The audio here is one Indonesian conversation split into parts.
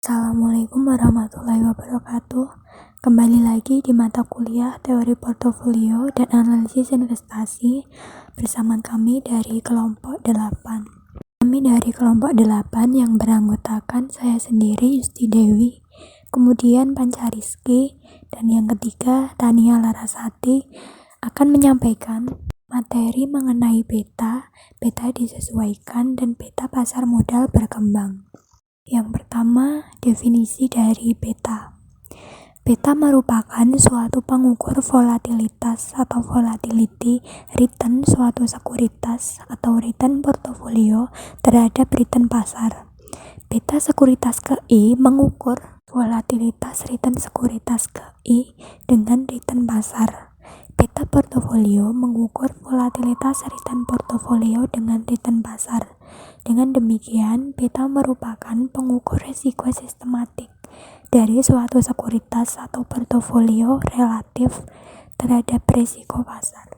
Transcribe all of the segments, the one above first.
Assalamualaikum warahmatullahi wabarakatuh. Kembali lagi di mata kuliah Teori Portofolio dan Analisis Investasi bersama kami dari kelompok 8. Kami dari kelompok 8 yang beranggotakan saya sendiri Yusti Dewi, kemudian Panca Rizky, dan yang ketiga Tania Larasati akan menyampaikan materi mengenai beta disesuaikan, dan beta pasar modal berkembang. Yang pertama, definisi dari beta. Beta merupakan suatu pengukur volatilitas atau volatility return suatu sekuritas atau return portofolio terhadap return pasar. Beta sekuritas ke I mengukur volatilitas return sekuritas ke I dengan return pasar. Beta portofolio mengukur volatilitas return portofolio dengan return pasar. Dengan demikian, beta merupakan pengukur risiko sistematik dari suatu sekuritas atau portofolio relatif terhadap risiko pasar.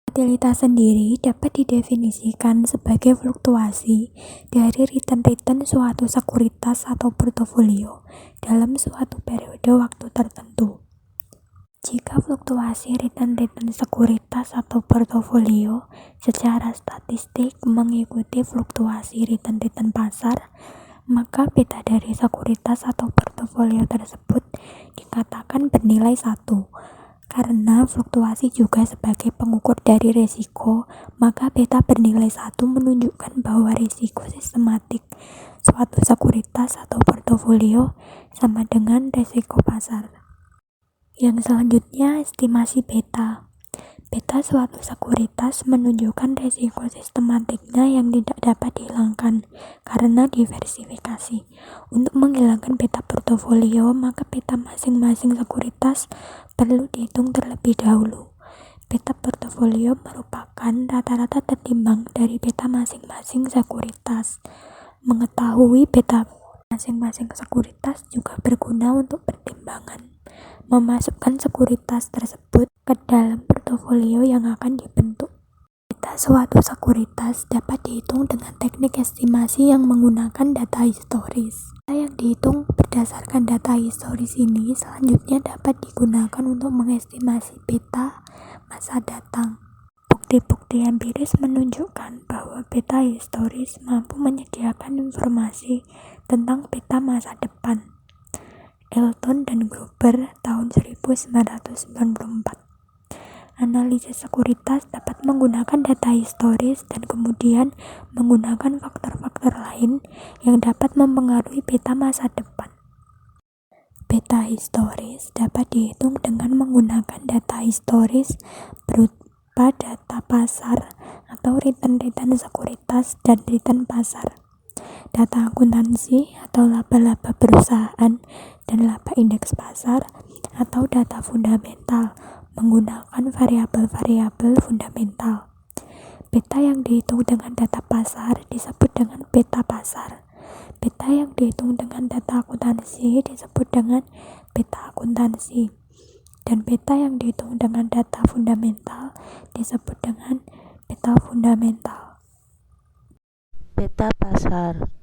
Volatilitas sendiri dapat didefinisikan sebagai fluktuasi dari return suatu sekuritas atau portofolio dalam suatu periode waktu tertentu. Jika fluktuasi return sekuritas atau portofolio secara statistik mengikuti fluktuasi return pasar, maka beta dari sekuritas atau portofolio tersebut dikatakan bernilai 1. Karena fluktuasi juga sebagai pengukur dari risiko, maka beta bernilai 1 menunjukkan bahwa risiko sistematik suatu sekuritas atau portofolio sama dengan risiko pasar. Yang selanjutnya, estimasi beta. Beta suatu sekuritas menunjukkan risiko sistematiknya yang tidak dapat dihilangkan karena diversifikasi. Untuk menghilangkan beta portofolio, maka beta masing-masing sekuritas perlu dihitung terlebih dahulu. Beta portofolio merupakan rata-rata tertimbang dari beta masing-masing sekuritas. Mengetahui beta masing-masing sekuritas juga berguna untuk pertimbangan memasukkan sekuritas tersebut ke dalam portofolio yang akan dibentuk. Beta suatu sekuritas dapat dihitung dengan teknik estimasi yang menggunakan data historis. Data yang dihitung berdasarkan data historis ini selanjutnya dapat digunakan untuk mengestimasi beta masa datang. Bukti-bukti empiris menunjukkan bahwa beta historis mampu menyediakan informasi tentang beta masa depan. Elton dan Gruber tahun 1994. Analisis sekuritas dapat menggunakan data historis dan kemudian menggunakan faktor-faktor lain yang dapat mempengaruhi beta masa depan. Beta historis dapat dihitung dengan menggunakan data historis berupa data pasar atau return sekuritas dan return pasar, data akuntansi atau laba-laba perusahaan dan laba indeks pasar, atau data fundamental menggunakan variabel-variabel fundamental. Beta yang dihitung dengan data pasar disebut dengan beta pasar. Beta yang dihitung dengan data akuntansi disebut dengan beta akuntansi. Dan beta yang dihitung dengan data fundamental disebut dengan beta fundamental. Beta pasar.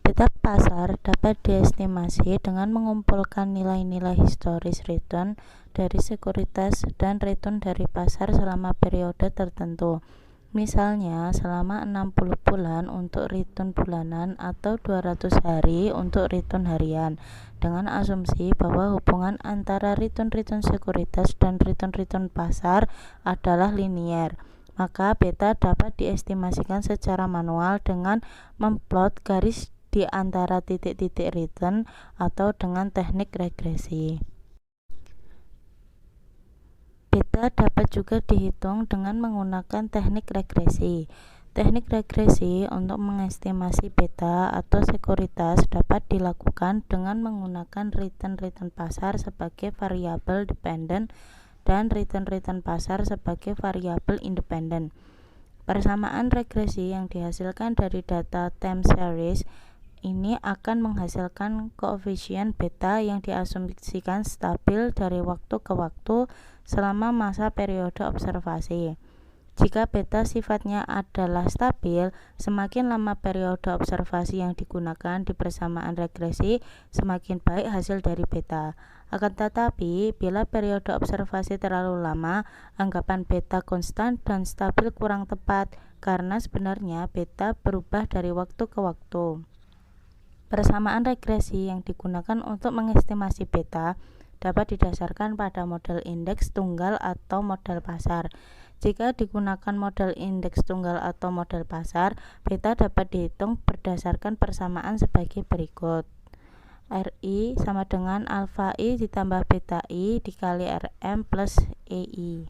Beta pasar dapat diestimasi dengan mengumpulkan nilai-nilai historis return dari sekuritas dan return dari pasar selama periode tertentu. Misalnya, selama 60 bulan untuk return bulanan atau 200 hari untuk return harian, dengan asumsi bahwa hubungan antara return sekuritas dan return pasar adalah linier. Maka beta dapat diestimasikan secara manual dengan memplot garis di antara titik-titik return atau dengan teknik regresi. Beta dapat juga dihitung dengan menggunakan teknik regresi. Teknik regresi untuk mengestimasi beta atau sekuritas dapat dilakukan dengan menggunakan return pasar sebagai variabel dependen dan return pasar sebagai variabel independen. Persamaan regresi yang dihasilkan dari data time series ini akan menghasilkan koefisien beta yang diasumsikan stabil dari waktu ke waktu selama masa periode observasi. Jika beta sifatnya adalah stabil, semakin lama periode observasi yang digunakan di persamaan regresi, semakin baik hasil dari beta. Akan tetapi, bila periode observasi terlalu lama, anggapan beta konstan dan stabil kurang tepat, karena sebenarnya beta berubah dari waktu ke waktu. Persamaan regresi yang digunakan untuk mengestimasi beta dapat didasarkan pada model indeks tunggal atau model pasar. Jika digunakan model indeks tunggal atau model pasar, beta dapat dihitung berdasarkan persamaan sebagai berikut. RI sama dengan alfa I ditambah beta I dikali RM plus EI.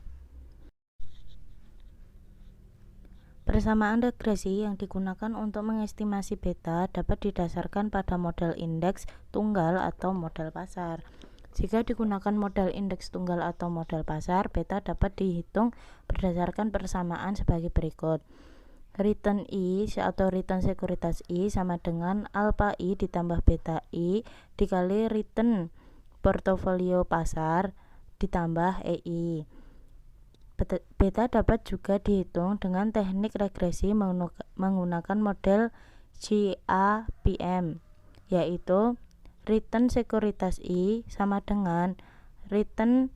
Persamaan regresi yang digunakan untuk mengestimasi beta dapat didasarkan pada model indeks tunggal atau model pasar. Jika digunakan model indeks tunggal atau model pasar, beta dapat dihitung berdasarkan persamaan sebagai berikut. Return I atau return sekuritas I sama dengan alpha I ditambah beta I dikali return portofolio pasar ditambah EI. Beta dapat juga dihitung dengan teknik regresi menggunakan model GAPM, yaitu return sekuritas I sama dengan return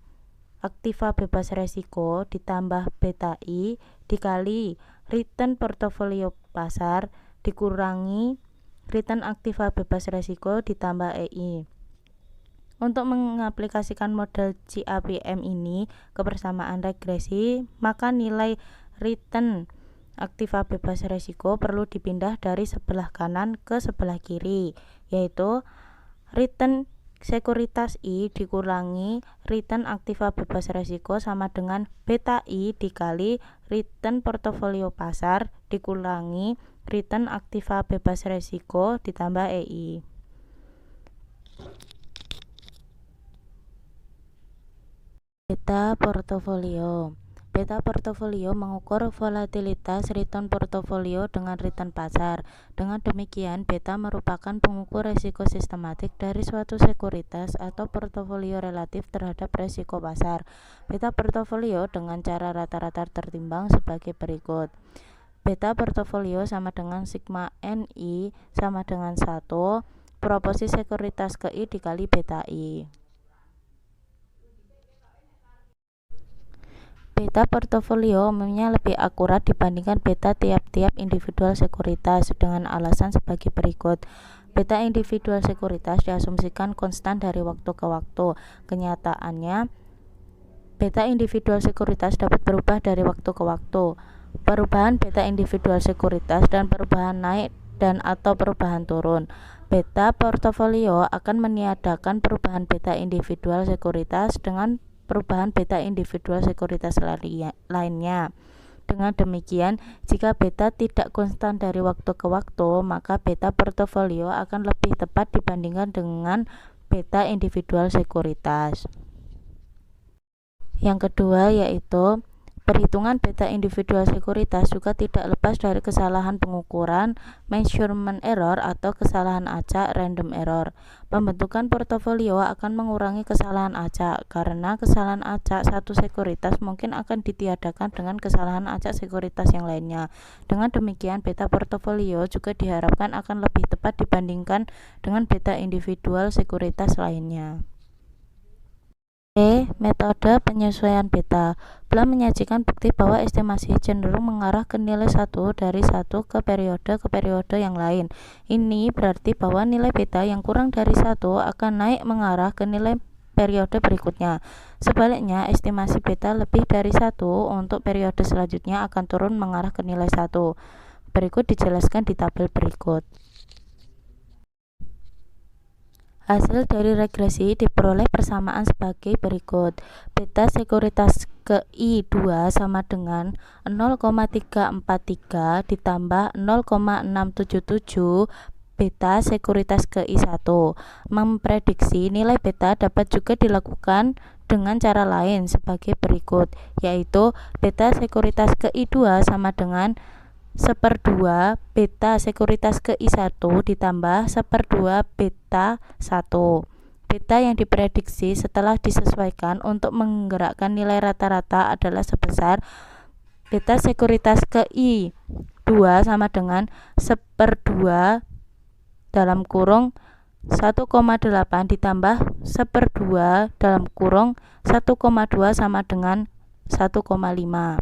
aktiva bebas resiko ditambah beta I dikali return portofolio pasar dikurangi return aktiva bebas resiko ditambah EI. Untuk mengaplikasikan model GAPM ini ke persamaan regresi, maka nilai return aktiva bebas resiko perlu dipindah dari sebelah kanan ke sebelah kiri, yaitu return sekuritas I dikurangi return aktiva bebas resiko sama dengan beta I dikali return portofolio pasar dikurangi return aktiva bebas resiko ditambah EI. Beta portofolio. Beta portofolio mengukur volatilitas return portofolio dengan return pasar. Dengan demikian, beta merupakan pengukur resiko sistematik dari suatu sekuritas atau portofolio relatif terhadap resiko pasar. Beta portofolio dengan cara rata-rata tertimbang sebagai berikut. Beta portofolio sama dengan sigma NI sama dengan 1 proporsi sekuritas ke I dikali beta I. Beta portofolio umumnya lebih akurat dibandingkan beta tiap-tiap individual sekuritas dengan alasan sebagai berikut. Beta individual sekuritas diasumsikan konstan dari waktu ke waktu. Kenyataannya, beta individual sekuritas dapat berubah dari waktu ke waktu. Perubahan beta individual sekuritas dan perubahan naik dan atau perubahan turun. Beta portofolio akan meniadakan perubahan beta individual sekuritas dengan perubahan beta individual sekuritas lainnya. Dengan demikian, jika beta tidak konstan dari waktu ke waktu, maka beta portofolio akan lebih tepat dibandingkan dengan beta individual sekuritas. Yang kedua yaitu perhitungan beta individual sekuritas juga tidak lepas dari kesalahan pengukuran, measurement error atau kesalahan acak, random error. Pembentukan portofolio akan mengurangi kesalahan acak karena kesalahan acak satu sekuritas mungkin akan ditiadakan dengan kesalahan acak sekuritas yang lainnya. Dengan demikian, beta portofolio juga diharapkan akan lebih tepat dibandingkan dengan beta individual sekuritas lainnya. Metode penyesuaian beta belum menyajikan bukti bahwa estimasi cenderung mengarah ke nilai 1 dari satu ke periode yang lain. Ini berarti bahwa nilai beta yang kurang dari 1 akan naik mengarah ke nilai periode berikutnya. Sebaliknya, estimasi beta lebih dari 1 untuk periode selanjutnya akan turun mengarah ke nilai 1. Berikut dijelaskan di tabel berikut. Hasil dari regresi diperoleh persamaan sebagai berikut. Beta sekuritas ke I2 sama dengan 0,343 ditambah 0,677 beta sekuritas ke I1. Memprediksi nilai beta dapat juga dilakukan dengan cara lain sebagai berikut, yaitu beta sekuritas ke I2 sama dengan 1/2 beta sekuritas ke I1 ditambah 1/2 beta 1. Beta yang diprediksi setelah disesuaikan untuk menggerakkan nilai rata-rata adalah sebesar beta sekuritas ke I2 sama dengan 1/2 dalam kurung 1,8 ditambah 1/2 dalam kurung 1,2 sama dengan 1,5.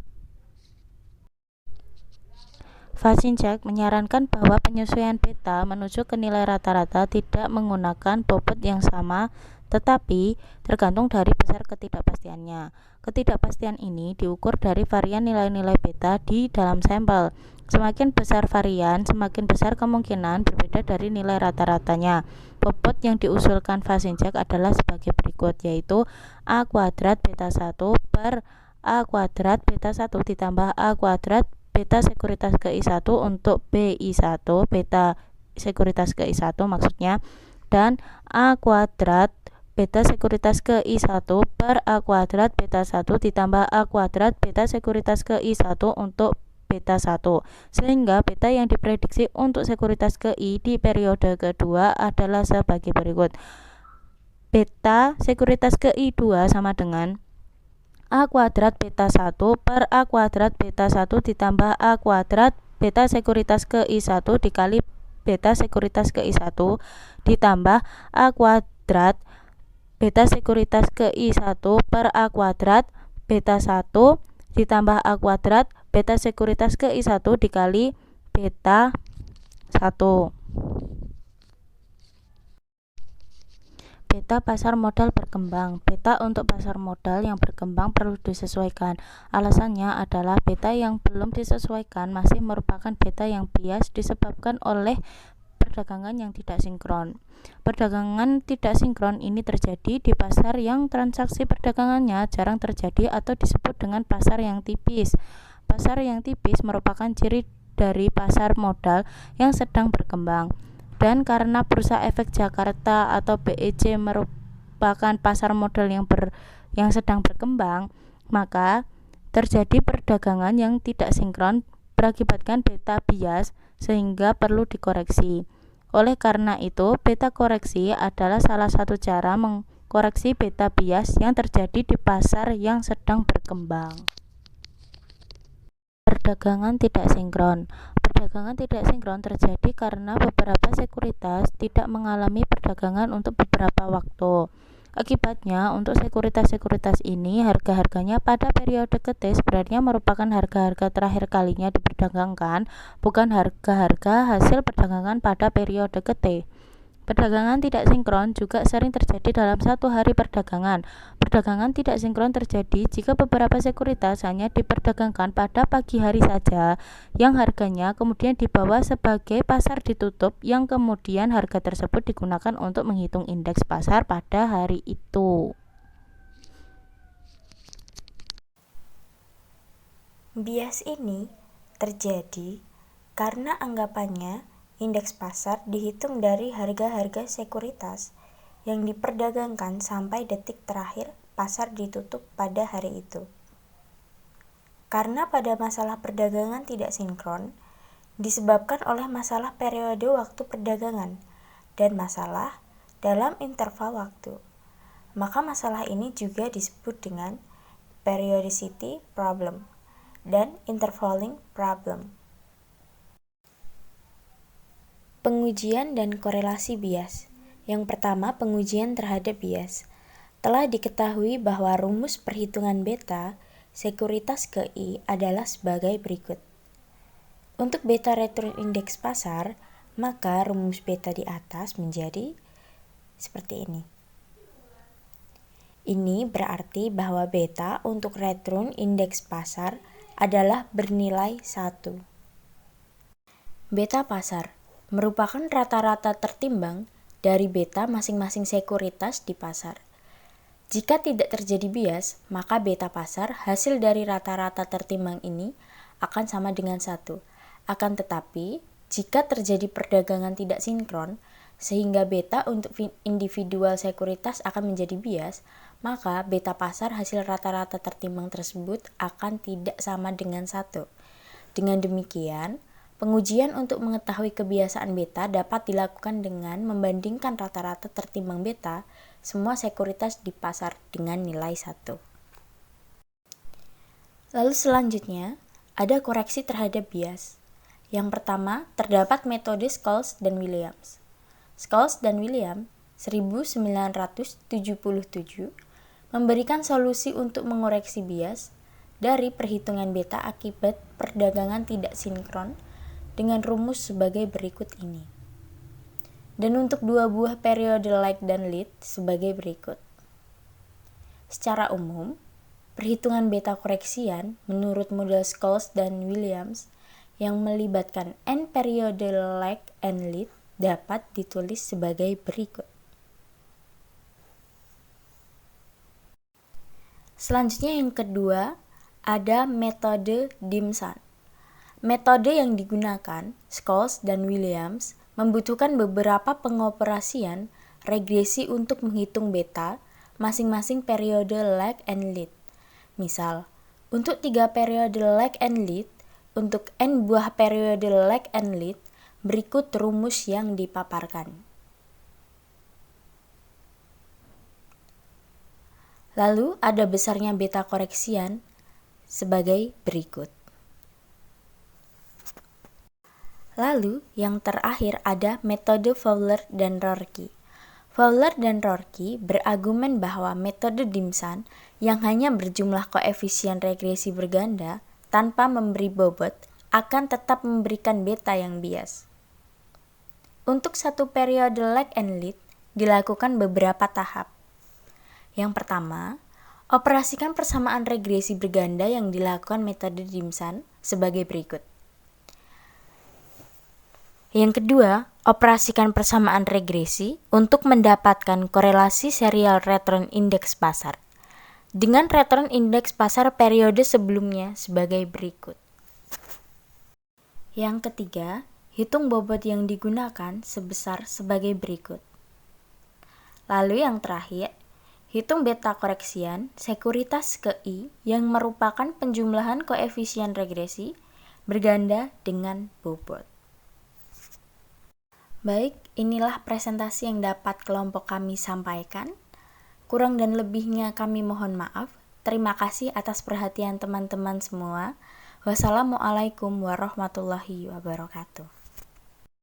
Vasinchek menyarankan bahwa penyesuaian beta menuju ke nilai rata-rata tidak menggunakan bobot yang sama, tetapi tergantung dari besar ketidakpastiannya. Ketidakpastian ini diukur dari varian nilai-nilai beta di dalam sampel. Semakin besar varian, semakin besar kemungkinan berbeda dari nilai rata-ratanya. Bobot yang diusulkan Vasinchek adalah sebagai berikut, yaitu A kuadrat beta 1 per A kuadrat beta 1 ditambah A kuadrat beta sekuritas ke I1 untuk BI1, beta sekuritas ke I1 maksudnya, dan A kuadrat beta sekuritas ke I1 per A kuadrat beta 1 ditambah A kuadrat beta sekuritas ke I1 untuk beta 1, sehingga beta yang diprediksi untuk sekuritas ke I di periode kedua adalah sebagai berikut. Beta sekuritas ke I2 sama dengan A kuadrat beta 1 per A kuadrat beta 1 ditambah A kuadrat beta sekuritas ke I1 dikali beta sekuritas ke I1 ditambah A kuadrat beta sekuritas ke I1 per A kuadrat beta 1 ditambah A kuadrat beta sekuritas ke I1 dikali beta 1. Beta pasar modal berkembang. Beta untuk pasar modal yang berkembang perlu disesuaikan. Alasannya adalah beta yang belum disesuaikan masih merupakan beta yang bias disebabkan oleh perdagangan yang tidak sinkron. Perdagangan tidak sinkron ini terjadi di pasar yang transaksi perdagangannya jarang terjadi atau disebut dengan pasar yang tipis. Pasar yang tipis merupakan ciri dari pasar modal yang sedang berkembang. Dan karena Bursa Efek Jakarta atau BEJ merupakan pasar modal yang sedang berkembang, maka terjadi perdagangan yang tidak sinkron berakibatkan beta bias sehingga perlu dikoreksi. Oleh karena itu, beta koreksi adalah salah satu cara mengkoreksi beta bias yang terjadi di pasar yang sedang berkembang. Perdagangan tidak sinkron. Perdagangan tidak sinkron terjadi karena beberapa sekuritas tidak mengalami perdagangan untuk beberapa waktu. Akibatnya, untuk sekuritas-sekuritas ini, harga-harganya pada periode ke T sebenarnya merupakan harga-harga terakhir kalinya diperdagangkan, bukan harga-harga hasil perdagangan pada periode ke T. Perdagangan tidak sinkron juga sering terjadi dalam satu hari perdagangan. Perdagangan tidak sinkron terjadi jika beberapa sekuritas hanya diperdagangkan pada pagi hari saja, yang harganya kemudian dibawa sebagai pasar ditutup, yang kemudian harga tersebut digunakan untuk menghitung indeks pasar pada hari itu. Bias ini terjadi karena anggapannya indeks pasar dihitung dari harga-harga sekuritas yang diperdagangkan sampai detik terakhir pasar ditutup pada hari itu. Karena pada masalah perdagangan tidak sinkron disebabkan oleh masalah periode waktu perdagangan dan masalah dalam interval waktu, maka masalah ini juga disebut dengan periodicity problem dan intervaling problem. Pengujian dan korelasi bias. Yang pertama, pengujian terhadap bias. Telah diketahui bahwa rumus perhitungan beta sekuritas ke I adalah sebagai berikut. Untuk beta return indeks pasar, maka rumus beta di atas menjadi seperti ini. Ini berarti bahwa beta untuk return indeks pasar adalah bernilai 1. Beta pasar merupakan rata-rata tertimbang dari beta masing-masing sekuritas di pasar. Jika tidak terjadi bias, maka beta pasar hasil dari rata-rata tertimbang ini akan sama dengan 1. Akan tetapi, jika terjadi perdagangan tidak sinkron, sehingga beta untuk individual sekuritas akan menjadi bias, maka beta pasar hasil rata-rata tertimbang tersebut akan tidak sama dengan 1. Dengan demikian, pengujian untuk mengetahui kebiasaan beta dapat dilakukan dengan membandingkan rata-rata tertimbang beta semua sekuritas di pasar dengan nilai 1. Lalu selanjutnya, ada koreksi terhadap bias. Yang pertama, terdapat metode Scholes dan Williams. Scholes dan Williams 1977 memberikan solusi untuk mengoreksi bias dari perhitungan beta akibat perdagangan tidak sinkron dengan rumus sebagai berikut ini. Dan untuk dua buah periode lag dan lead sebagai berikut. Secara umum, perhitungan beta koreksian menurut model Scholes dan Williams yang melibatkan n periode lag and lead dapat ditulis sebagai berikut. Selanjutnya yang kedua, ada metode Dimson. Metode yang digunakan, Scholes dan Williams, membutuhkan beberapa pengoperasian regresi untuk menghitung beta masing-masing periode lag and lead. Misal, untuk 3 periode lag and lead, untuk n buah periode lag and lead, berikut rumus yang dipaparkan. Lalu ada besarnya beta koreksian sebagai berikut. Lalu yang terakhir ada metode Fowler dan Rorke. Fowler dan Rorke berargumen bahwa metode Dimson yang hanya berjumlah koefisien regresi berganda tanpa memberi bobot akan tetap memberikan beta yang bias. Untuk satu periode lag and lead dilakukan beberapa tahap. Yang pertama, operasikan persamaan regresi berganda yang dilakukan metode Dimson sebagai berikut. Yang kedua, operasikan persamaan regresi untuk mendapatkan korelasi serial return indeks pasar dengan return indeks pasar periode sebelumnya sebagai berikut. Yang ketiga, hitung bobot yang digunakan sebesar sebagai berikut. Lalu yang terakhir, hitung beta koreksian sekuritas ke I yang merupakan penjumlahan koefisien regresi berganda dengan bobot. Baik, inilah presentasi yang dapat kelompok kami sampaikan. Kurang dan lebihnya kami mohon maaf. Terima kasih atas perhatian teman-teman semua. Wassalamualaikum warahmatullahi wabarakatuh.